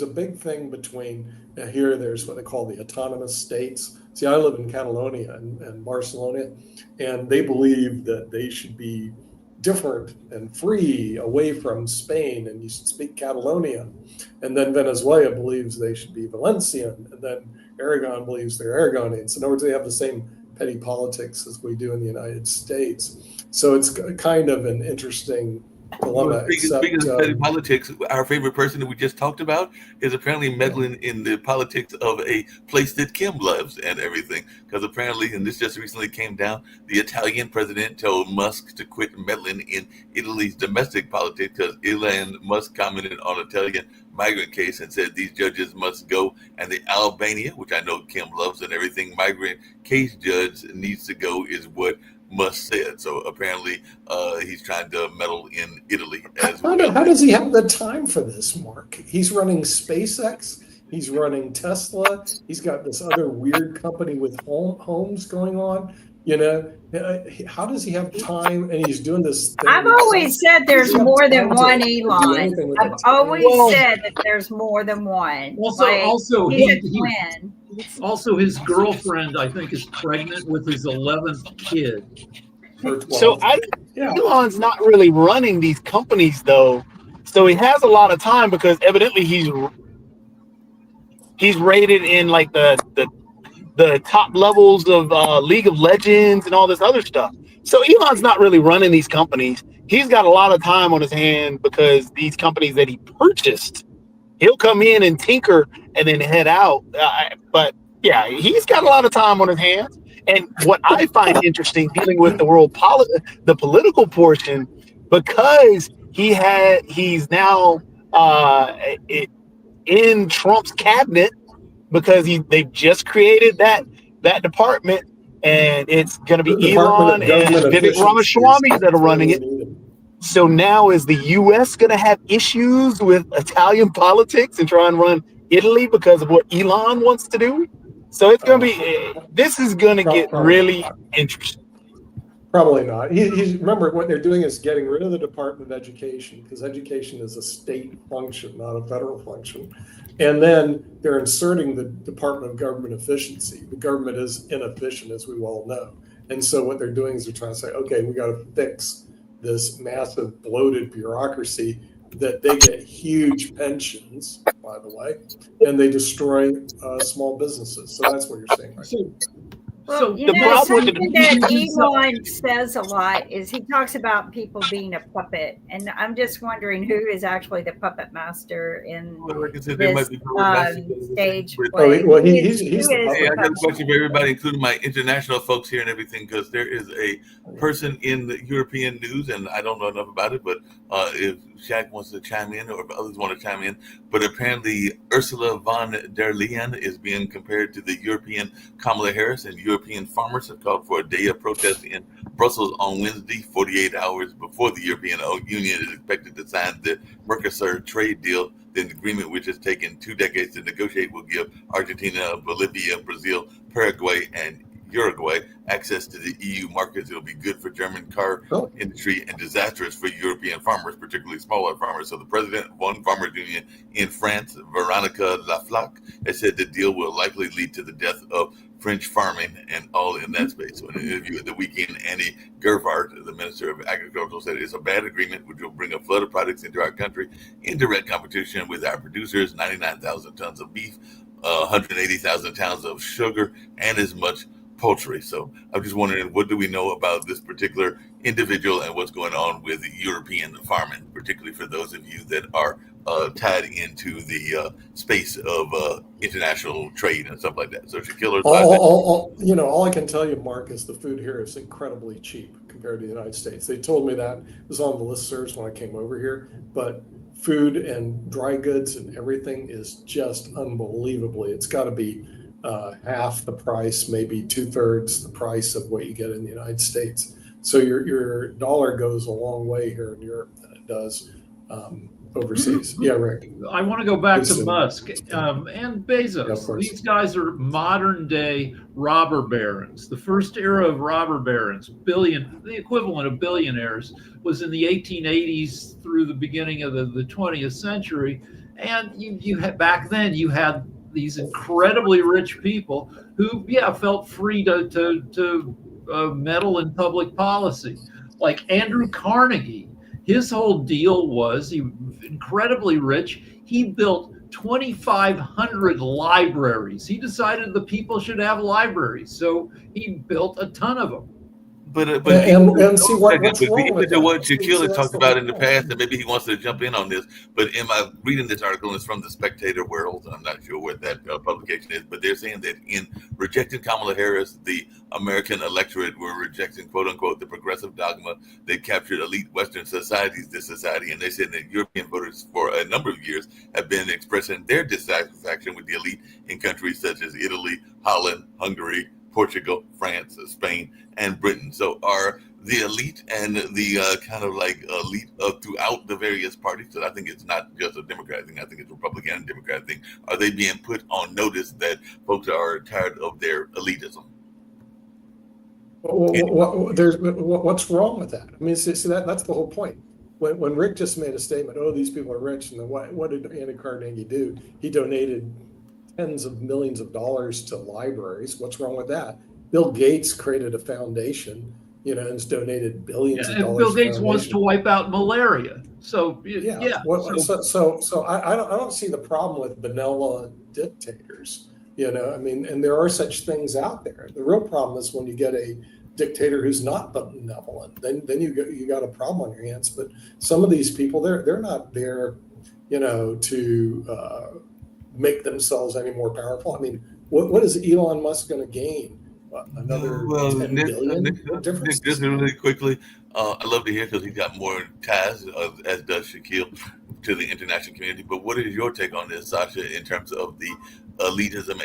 a big thing between here. There's what they call the autonomous states. See, I live in Catalonia and Barcelona, and they believe that they should be different and free away from Spain, and you should speak Catalonian. And then Venezuela believes they should be Valencian, and then Aragon believes they're Aragonians. In other words, they have the same petty politics as we do in the United States. So it's kind of an interesting dilemma. Speaking of petty politics, our favorite person that we just talked about is apparently meddling in the politics of a place that Kim loves and everything. Because apparently, and this just recently came down, the Italian president told Musk to quit meddling in Italy's domestic politics because Elon Musk commented on Italian migrant case and said these judges must go, and the Albania, which I know Kim loves and everything, migrant case judge needs to go is what Musk said. So apparently he's trying to meddle in Italy as well. How does he have the time for this, Mark? He's running SpaceX. He's running Tesla. He's got this other weird company with homes going on. How does he have time? And he's doing this thing. I've always said there's more than one Elon. I've always said that there's more than one. Also, he's a twin. Also, his girlfriend, I think, is pregnant with his 11th kid. So Elon's not really running these companies, though. So he has a lot of time because evidently he's rated in like the top levels of League of Legends and all this other stuff. So Elon's not really running these companies. He's got a lot of time on his hand because these companies that he purchased, he'll come in and tinker and then head out. But yeah, he's got a lot of time on his hands. And what I find interesting dealing with the political portion, because he's now in Trump's cabinet, because they've just created that department, and it's going to be Elon and Vivek Ramaswamy that are running it. So now is the U.S. going to have issues with Italian politics and try and run Italy because of what Elon wants to do. So it's going to be, this is going to get really interesting. Probably not. Remember, what they're doing is getting rid of the Department of Education, because education is a state function, not a federal function. And then they're inserting the Department of Government Efficiency. The government is inefficient, as we all know. And so what they're doing is they're trying to say, okay, we got to fix this massive bloated bureaucracy, that they get huge pensions, by the way, and they destroy small businesses. So that's what you're saying right now. Well, you know, something that Elon says a lot is he talks about people being a puppet, and I'm just wondering who is actually the puppet master in this stage play. Well, he's Hey, I got a question for everybody, including my international folks here and everything, because there is a person in the European news, and I don't know enough about it, but if Shaq wants to chime in or if others want to chime in, but apparently Ursula von der Leyen is being compared to the European Kamala Harris, and European farmers have called for a day of protest in Brussels on Wednesday, 48 hours before the European Union is expected to sign the Mercosur trade deal. The agreement, which has taken 2 decades to negotiate, will give Argentina, Bolivia, Brazil, Paraguay, and Uruguay access to the EU markets. It'll be good for German car industry and disastrous for European farmers, particularly smaller farmers. So the president of one farmers union in France, Veronica Laflaque, has said the deal will likely lead to the death of French farming and all in that space. So in an interview at the weekend, Annie Gervart, the Minister of Agriculture, said it's a bad agreement which will bring a flood of products into our country in direct competition with our producers, 99,000 tons of beef, 180,000 tons of sugar, and as much poultry. So I'm just wondering, what do we know about this particular individual and what's going on with European farming, particularly for those of you that are tied into the space of international trade and stuff like that. So Shaquille, all I can tell you, Mark, is the food here is incredibly cheap compared to the United States. They told me that. It was on the listservs when I came over here, but food and dry goods and everything is just unbelievably. It's got to be half the price, maybe 2/3 the price of what you get in the United States. So your dollar goes a long way here in Europe than it does overseas. Yeah, Rick. I want to go back to Musk and Bezos. Yeah, these guys are modern day robber barons. The first era of robber barons, the equivalent of billionaires, was in the 1880s through the beginning of the 20th century. And you had, back then you had these incredibly rich people who, felt free to meddle in public policy. Like Andrew Carnegie, his whole deal was, he was incredibly rich. He built 2,500 libraries. He decided the people should have libraries, so he built a ton of them. But and see what's wrong with that. What Shaquille had talked about in the past, and maybe he wants to jump in on this. But am I reading this article? It's from the Spectator World. I'm not sure what that publication is, but they're saying that in rejecting Kamala Harris, the American electorate were rejecting, quote unquote, the progressive dogma that captured elite Western societies, this society. And they said that European voters for a number of years have been expressing their dissatisfaction with the elite in countries such as Italy, Holland, Hungary, Portugal, France, Spain, and Britain. So are the elite and the kind of like elite throughout the various parties, so I think it's not just a Democrat thing, I think it's a Republican and Democrat thing, are they being put on notice that folks are tired of their elitism? What's wrong with that? I mean, see that's the whole point. When Rick just made a statement, these people are rich, and then what did Andy Carnegie do? He donated tens of millions of dollars to libraries. What's wrong with that? Bill Gates created a foundation, and has donated billions of dollars. Bill Gates wants to wipe out malaria. So So I don't see the problem with benevolent dictators. I mean, and there are such things out there. The real problem is when you get a dictator who's not benevolent. Then you got a problem on your hands. But some of these people, they're not there, to make themselves any more powerful. I mean, what is Elon Musk going to gain? Another 10 billion? Nick, just really quickly, I love to hear, because he's got more ties, as does Shaquille, to the international community. But what is your take on this, Sasha, in terms of the elitism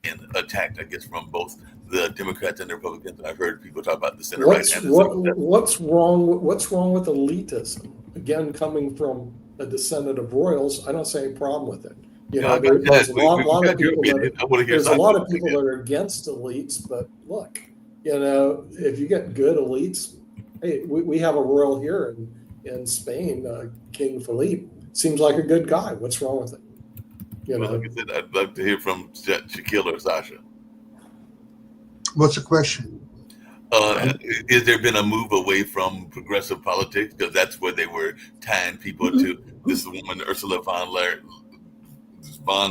and attack, I guess, from both the Democrats and the Republicans? I've heard people talk about the center right. What's wrong with elitism? Again, coming from a descendant of royals, I don't see any problem with it. You Yeah, know, I got there's that. a lot We of got your people that opinion. I want to hear there's a lot of Sasha's people opinion. that are against elites, but look, you know, if you get good elites, hey, we have a royal here in Spain, King Felipe. Seems like a good guy. What's wrong with it? You Well, know, like I said, I'd love to hear from Shaquille or Sasha. What's the question? Has there been a move away from progressive politics? Because that's where they were tying people to this woman, Ursula von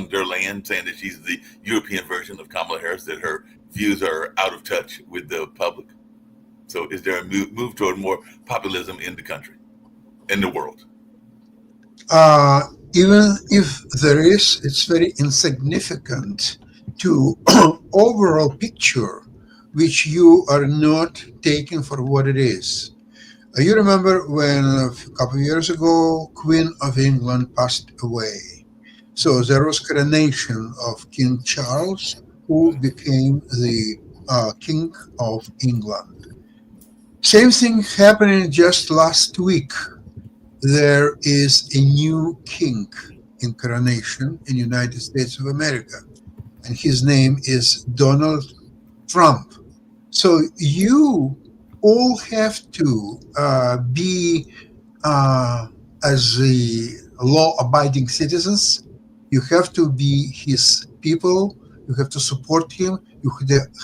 der Leyen, saying that she's the European version of Kamala Harris, that her views are out of touch with the public. So is there a move toward more populism in the country, in the world? Even if there is, it's very insignificant to overall picture, which you are not taking for what it is. You remember when a couple of years ago, Queen of England passed away. So there was coronation of King Charles, who became the King of England. Same thing happening just last week. There is a new king in coronation in the United States of America, and his name is Donald Trump. So you all have to be, as the law-abiding citizens, you have to be his people, you have to support him, you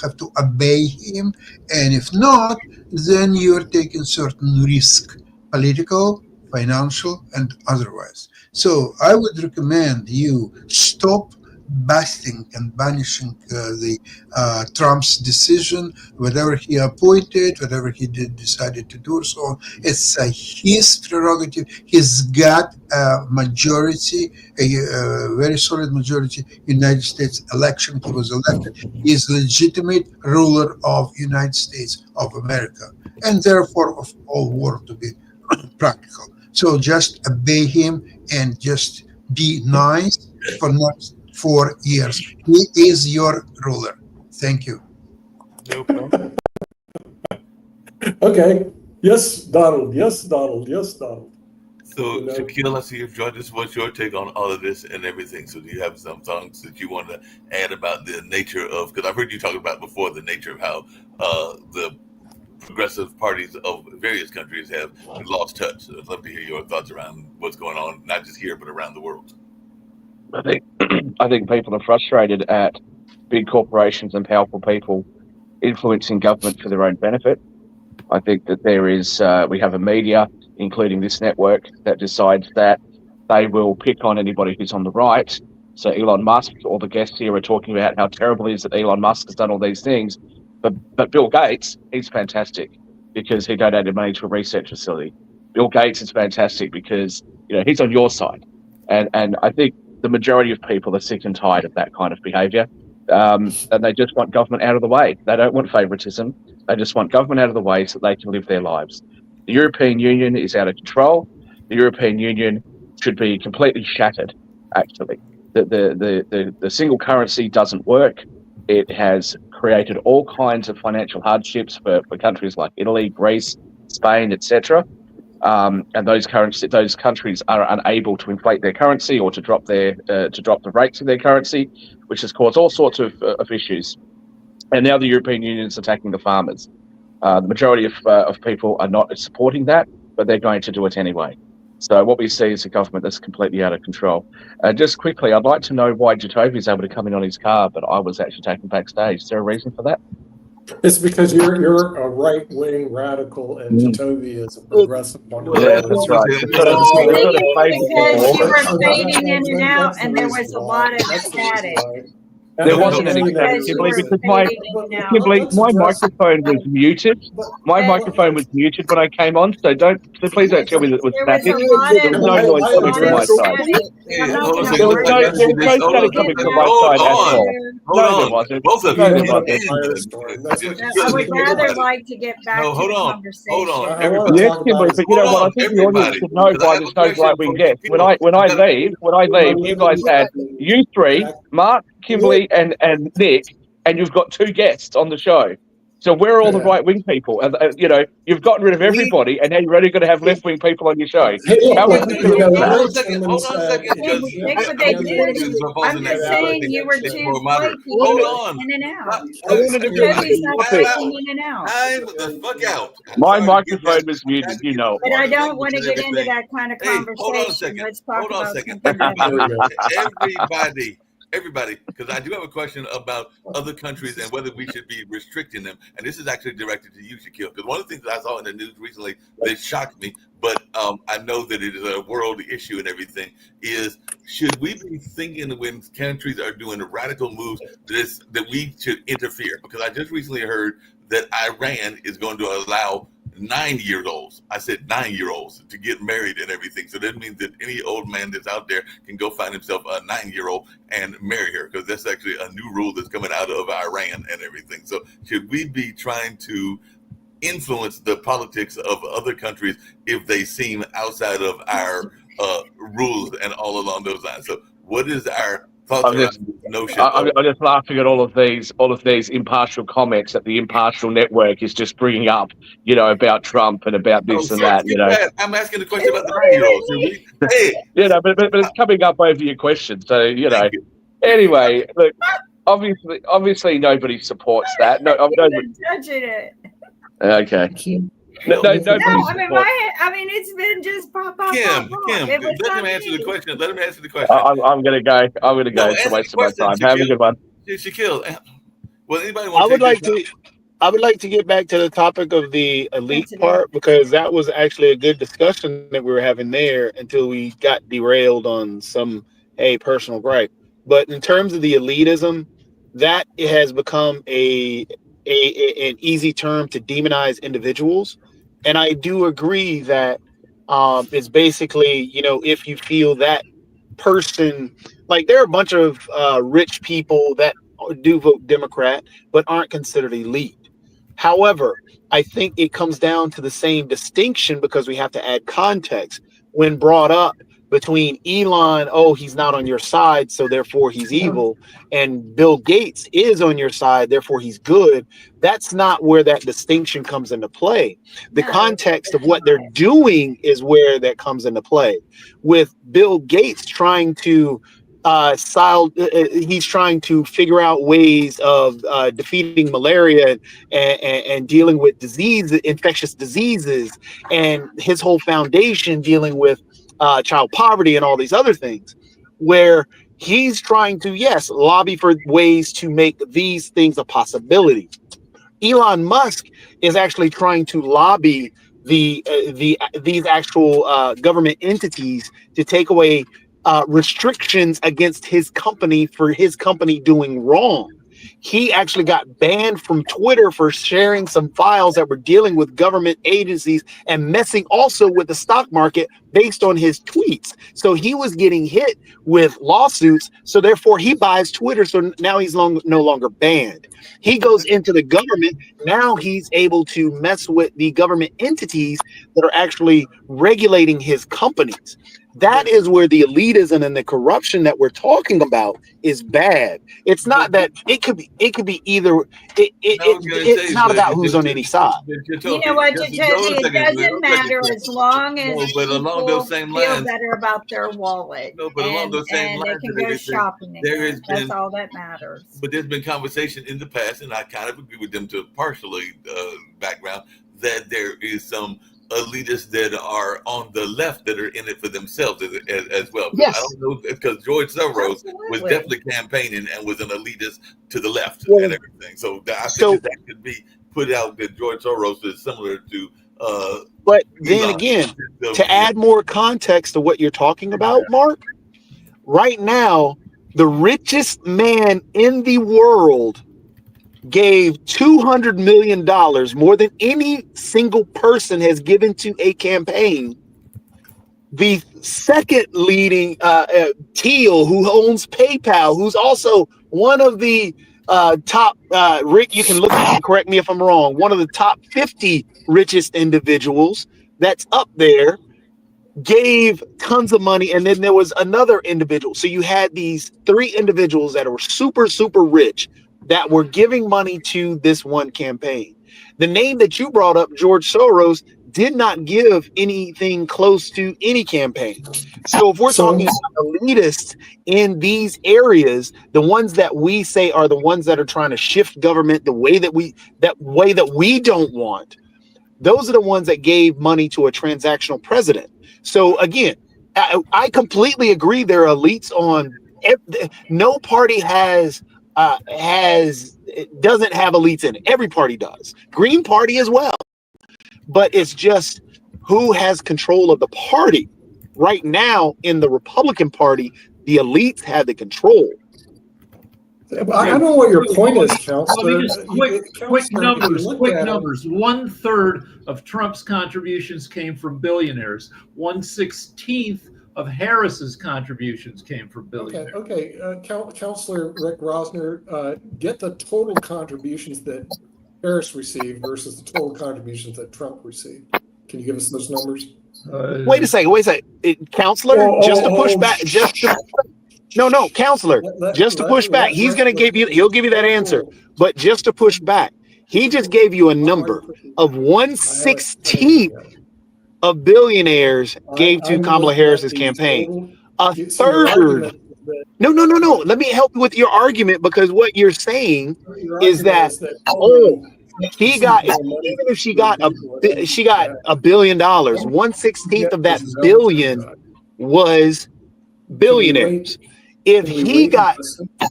have to obey him, and if not, then you're taking certain risk, political, financial, and otherwise. So I would recommend you stop basting and banishing the Trump's decision, whatever he appointed, whatever he decided to do. So it's his prerogative. He's got a majority, a very solid majority in United States election. He was elected. He is legitimate ruler of United States of America, and therefore of all world, to be practical. So just obey him and just be nice for next 4 years. He is your ruler. Thank you. No problem. okay. Yes, Donald. Yes, Donald. Yes, Donald. So, You know- Shaquille, I see you've joined us. What's your take on all of this and everything? So, do you have some thoughts that you want to add about the nature of? Because I've heard you talk about before the nature of how the progressive parties of various countries have lost touch. So I'd love to hear your thoughts around what's going on, not just here but around the world. I think people are frustrated at big corporations and powerful people influencing government for their own benefit. I think that there is, we have a media, including this network, that decides that they will pick on anybody who's on the right. So Elon Musk, all the guests here are talking about how terrible it is that Elon Musk has done all these things. But Bill Gates, he's fantastic because he donated money to a research facility. Bill Gates is fantastic because, you know, he's on your side. And I think the majority of people are sick and tired of that kind of behavior. And they just want government out of the way. They don't want favoritism. They just want government out of the way so they can live their lives. The European Union is out of control. The European Union should be completely shattered, actually. The single currency doesn't work. It has created all kinds of financial hardships for countries like Italy, Greece, Spain, etc. And those countries are unable to inflate their currency or to drop the rates of their currency, which has caused all sorts of issues. And now the European Union is attacking the farmers. The majority of people are not supporting that, but they're going to do it anyway. So what we see is a government that's completely out of control. Just quickly, I'd like to know why Jacoby is able to come in on his car, but I was actually taken backstage. Is there a reason for that? It's because you're a right wing radical, and Jacoby is a progressive one. Yeah, that's right. I think it's because you were fading in and out, and there was a lot of static. There wasn't any static, Kimberly, because my microphone was muted. My microphone was muted when I came on, so please don't tell me that it was static. There was no noise coming from my side. There was no static coming from my side at all. No, there wasn't. Both of No, you. there wasn't. I would rather like to get back No, to hold the on. conversation. Hold on. I Everybody. wanna Yes, talk Kimberly, about but you know what? I think the audience should know why there's no right wing guests. When I leave, you guys had you three, Mark, Kimberly, and Nick, and you've got two guests on the show. So where are all the right wing people? And you know, you've gotten rid of everybody, and now you're only going to have left wing people on your show. How Look, ridiculous you know, is that? Hold on a George second. Simmons Hold on a said- second. Yeah, Because that's what they I'm do. proposing I'm that just you saying you were take too more moderate. flaky Hold and on. in and out. I wanted to do Toby's not Time switching out. in and out. Time the fuck out. I'm My sorry to get microphone that- was muted, you know. But I Marcus don't language want to and get into everything. that kind of Hey, hold on a conversation. second. Let's talk Hold on a about second. something else. Everybody, because I do have a question about other countries and whether we should be restricting them. And this is actually directed to you, Shaquille, because one of the things that I saw in the news recently that shocked me, but I know that it is a world issue and everything, is should we be thinking when countries are doing radical moves that we should interfere? Because I just recently heard that Iran is going to allow 9-year-olds, I said 9-year-olds, to get married and everything. So that means that any old man that's out there can go find himself a 9-year-old and marry her, because that's actually a new rule that's coming out of Iran and everything. So should we be trying to influence the politics of other countries if they seem outside of our rules and all along those lines? So what is our thoughts I'm around just- this notion? I'm just laughing at all of these impartial comments that the impartial network is just bringing up, you know, about Trump and about this and that, you know. I'm asking the question about the 9-year-olds. Hey, You know, but it's coming up over your question. So, you know, thank you. anyway, look, obviously nobody supports that. No, You're touching it. okay. No, Nobody No, I mean, supports. it's been just pop. Kim, It was let not him answer me. the question. Let him answer the question. I'm gonna go. I'm gonna go. No, It's a answer waste the of my question, time. Have a Shaquille. good one. Shaquille, well, anybody I want would to like to. I would like to get back to the topic of the elite Sensitive. part, because that was actually a good discussion that we were having there until we got derailed on some personal gripe. But in terms of the elitism, that it has become an easy term to demonize individuals, and I do agree that it's basically, you know, if you feel that person, like there are a bunch of rich people that do vote Democrat but aren't considered elite. However, I think it comes down to the same distinction, because we have to add context when brought up between Elon, oh, he's not on your side, so therefore he's evil, and Bill Gates is on your side, therefore he's good. That's not where that distinction comes into play. The No, context of it's what they're not. doing is where that comes into play. With Bill Gates trying to he's trying to figure out ways of defeating malaria and dealing with infectious diseases, and his whole foundation dealing with child poverty and all these other things, where he's trying to, yes, lobby for ways to make these things a possibility. Elon Musk is actually trying to lobby these actual government entities to take away restrictions against his company for his company doing wrong. He actually got banned from Twitter for sharing some files that were dealing with government agencies and messing also with the stock market based on his tweets. So he was getting hit with lawsuits. So therefore he buys Twitter. So now he's no longer banned. He goes into the government. Now he's able to mess with the government entities that are actually regulating his companies. That is where the elitism and the corruption that we're talking about is bad. It's not that it could be either. It's not about who's on any side. You know what, Jacoby? It doesn't matter as long as but along those people same feel lines, better about their wallet. No, but along those same and they lines can and go everything, shopping there again. has That's been- all that matters. but there's been conversation in the past, and I kind of agree with them to partially background, that there is some elitists that are on the left that are in it for themselves as well. Yes. I don't know, because George Soros was Absolutely. definitely campaigning and was an elitist to the left Well, and everything. So I think that could be put out that George Soros is similar to But then Elon. again, to add more context to what you're talking about, Mark, right now, the richest man in the world gave $200 million, more than any single person has given to a campaign. The second leading Thiel, who owns PayPal, who's also one of the top, Rick, you can look at and correct me if I'm wrong, one of the top 50 richest individuals that's up there, gave tons of money. And then there was another individual. So you had these three individuals that were super, super rich, that were giving money to this one campaign. The name that you brought up, George Soros, did not give anything close to any campaign. So if we're talking about elitists in these areas, the ones that we say are the ones that are trying to shift government the way that we don't want, those are the ones that gave money to a transactional president. So again, I completely agree. There are elites on. No party doesn't have elites in it. Every party does. Green Party as well. But it's just who has control of the party. Right now in the Republican Party, the elites have the control. I don't know what your point is, Counselor. Quick numbers. 1/3 of Trump's contributions came from billionaires. 1/16 of Harris's contributions came from billionaires. Okay. Counselor Rick Rosner, get the total contributions that Harris received versus the total contributions that Trump received. Can you give us those numbers? Wait a second. Counselor, Counselor, just to push back. He'll give you that answer. But just to push back, he just gave you a number of 1/16 of billionaires gave to Kamala Harris's campaign. A third. No. Let me help you with your argument, because what you're saying is that he got, even if she got $1 billion, 1/16 of that billion was billionaires. If he got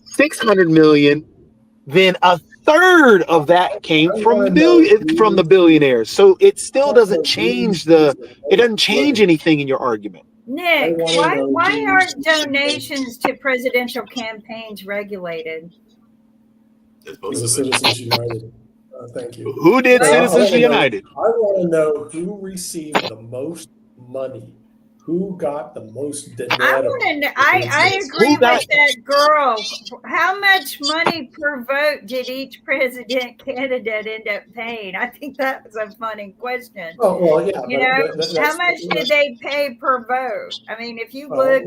600 million, then a third of that came from the billionaires. So it still doesn't change anything in your argument. Nick, why aren't donations to presidential campaigns regulated? Because of Citizens United. Thank you. Who did Citizens United? I want to know who received the most money. Who got the most dinero? I agree with that girl. How much money per vote did each president candidate end up paying? I think that was a funny question. Oh, well, yeah. How much did they pay per vote? I mean, if you look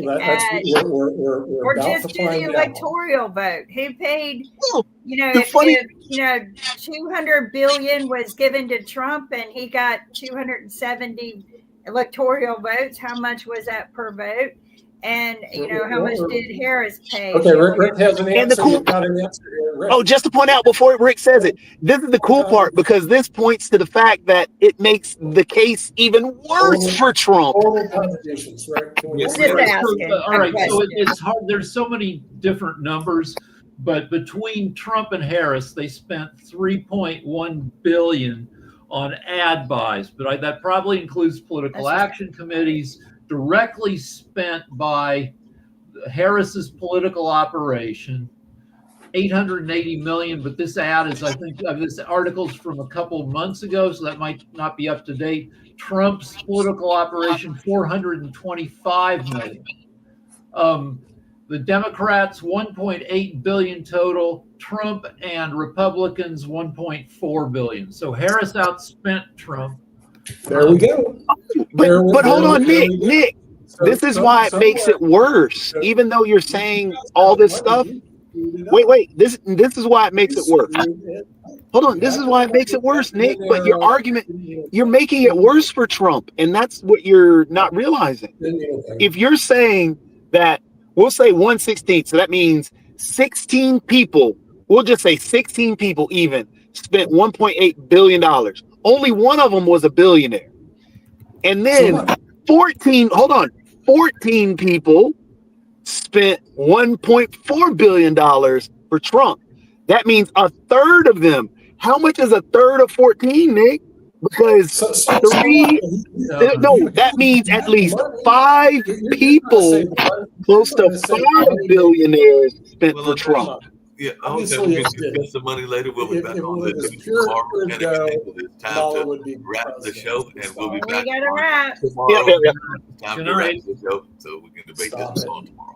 or just do the electoral vote, who paid? If 200 billion was given to Trump and he got 270 electoral votes, how much was that per vote? And how much did Harris pay? Okay, Rick has an answer. Oh, just to point out before Rick says it, this is the cool part, because this points to the fact that it makes the case even worse for Trump. All right, so it's hard. There's so many different numbers, but between Trump and Harris, they spent $3.1 billion on ad buys, but that probably includes political action committees directly spent by Harris's political operation. 880 million, but this ad is, I think, this article's from a couple of months ago, so that might not be up to date. Trump's political operation, 425 million. The Democrats, 1.8 billion total. Trump and Republicans, 1.4 billion. So Harris outspent Trump. There we go. But hold on, Nick. This is why it makes it worse. Even though you're saying all this stuff. Wait. This is why it makes it worse. Hold on. This is why it makes it worse, Nick. But your argument, you're making it worse for Trump, and that's what you're not realizing. If you're saying that, we'll say 1/16, so that means 16 people. We'll just say 16 people even spent $1.8 billion. Only one of them was a billionaire. And then 14 people spent $1.4 billion for Trump. That means a third of them. How much is a third of 14, Nick? Because that means at least 5 people, close to 5 billionaires spent for Trump. Yeah, we can discuss the money later. We'll be back on this tomorrow. And it's time to wrap the show, and we'll be back. We got to wrap. Tomorrow. Time to wrap the show, so we can debate this on tomorrow.